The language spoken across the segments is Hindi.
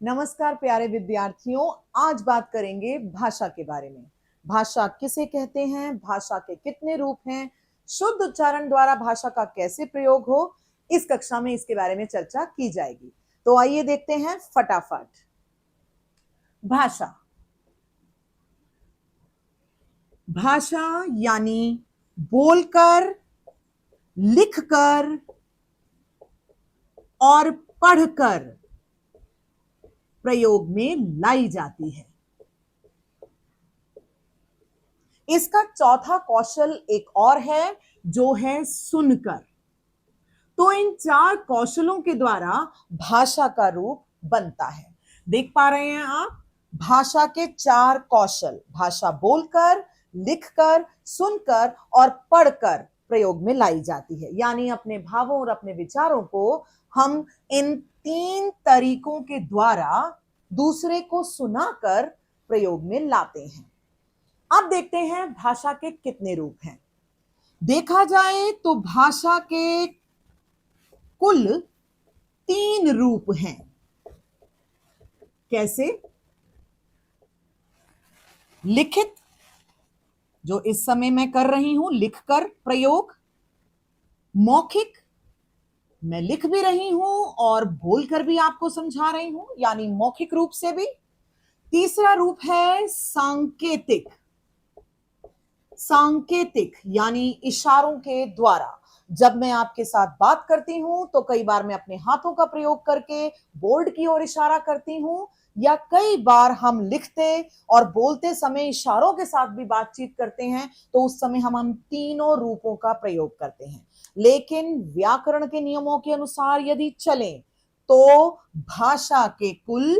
नमस्कार प्यारे विद्यार्थियों, आज बात करेंगे भाषा के बारे में। भाषा किसे कहते हैं, भाषा के कितने रूप हैं, शुद्ध उच्चारण द्वारा भाषा का कैसे प्रयोग हो, इस कक्षा में इसके बारे में चर्चा की जाएगी। तो आइए देखते हैं फटाफट। भाषा भाषा यानी बोलकर, लिखकर और पढ़कर प्रयोग में लाई जाती है। इसका चौथा कौशल एक और है, जो है सुनकर। तो इन चार कौशलों के द्वारा भाषा का रूप बनता है। देख पा रहे हैं आप, भाषा के चार कौशल, भाषा बोलकर, लिखकर, सुनकर और पढ़कर प्रयोग में लाई जाती है। यानी अपने भावों और अपने विचारों को हम इन तीन तरीकों के द्वारा दूसरे को सुनाकर प्रयोग में लाते हैं। अब देखते हैं भाषा के कितने रूप हैं। देखा जाए तो भाषा के कुल 3 रूप हैं। कैसे? लिखित, जो इस समय मैं कर रही हूं, लिखकर प्रयोग। मौखिक, मैं लिख भी रही हूं और बोलकर भी आपको समझा रही हूं, यानी मौखिक रूप से भी। तीसरा रूप है सांकेतिक। सांकेतिक यानी इशारों के द्वारा। जब मैं आपके साथ बात करती हूं तो कई बार मैं अपने हाथों का प्रयोग करके बोर्ड की ओर इशारा करती हूं, या कई बार हम लिखते और बोलते समय इशारों के साथ भी बातचीत करते हैं, तो उस समय हम तीनों रूपों का प्रयोग करते हैं। लेकिन व्याकरण के नियमों के अनुसार यदि चलें तो भाषा के कुल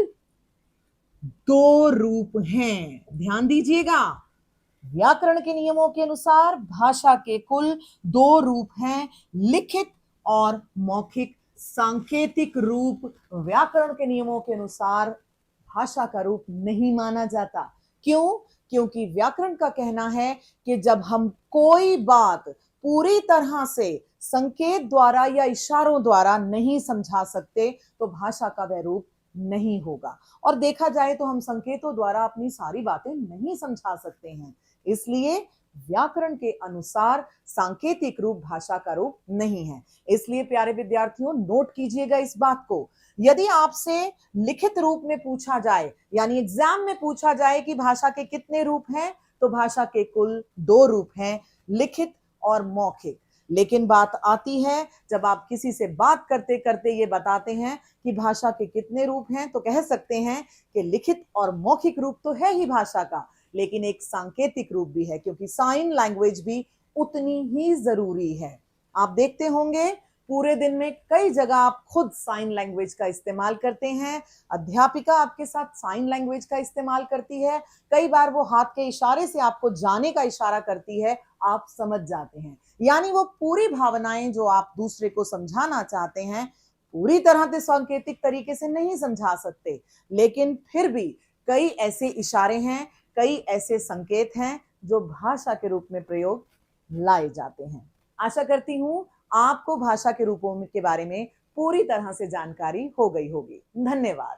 2 रूप हैं। ध्यान दीजिएगा, व्याकरण के नियमों के अनुसार भाषा के कुल 2 रूप हैं, लिखित और मौखिक। सांकेतिक रूप व्याकरण के नियमों के अनुसार भाषा का रूप नहीं माना जाता। क्यों? क्योंकि व्याकरण का कहना है कि जब हम कोई बात पूरी तरह से संकेत द्वारा या इशारों द्वारा नहीं समझा सकते तो भाषा का वह रूप नहीं होगा। और देखा जाए तो हम संकेतों द्वारा अपनी सारी बातें नहीं समझा सकते हैं, इसलिए व्याकरण के अनुसार सांकेतिक रूप भाषा का रूप नहीं है। इसलिए प्यारे विद्यार्थियों, नोट कीजिएगा इस बात को। यदि आपसे लिखित रूप में पूछा जाए, यानी एग्जाम में पूछा जाए कि भाषा के कितने रूप हैं, तो भाषा के कुल 2 रूप हैं, लिखित और मौखिक। लेकिन बात आती है जब आप किसी से बात करते करते ये बताते हैं कि भाषा के कितने रूप हैं, तो कह सकते हैं कि लिखित और मौखिक रूप तो है ही भाषा का, लेकिन एक सांकेतिक रूप भी है, क्योंकि साइन लैंग्वेज भी उतनी ही जरूरी है। आप देखते होंगे पूरे दिन में कई जगह आप खुद साइन लैंग्वेज का इस्तेमाल करते हैं, अध्यापिका आपके साथ साइन लैंग्वेज का इस्तेमाल करती है, कई बार वो हाथ के इशारे से आपको जाने का इशारा करती है, आप समझ जाते हैं। यानी वो पूरी भावनाएं जो आप दूसरे को समझाना चाहते हैं पूरी तरह से सांकेतिक तरीके से नहीं समझा सकते, लेकिन फिर भी कई ऐसे इशारे हैं, कई ऐसे संकेत हैं जो भाषा के रूप में प्रयोग लाए जाते हैं। आशा करती हूं आपको भाषा के रूपों के बारे में पूरी तरह से जानकारी हो गई होगी। धन्यवाद।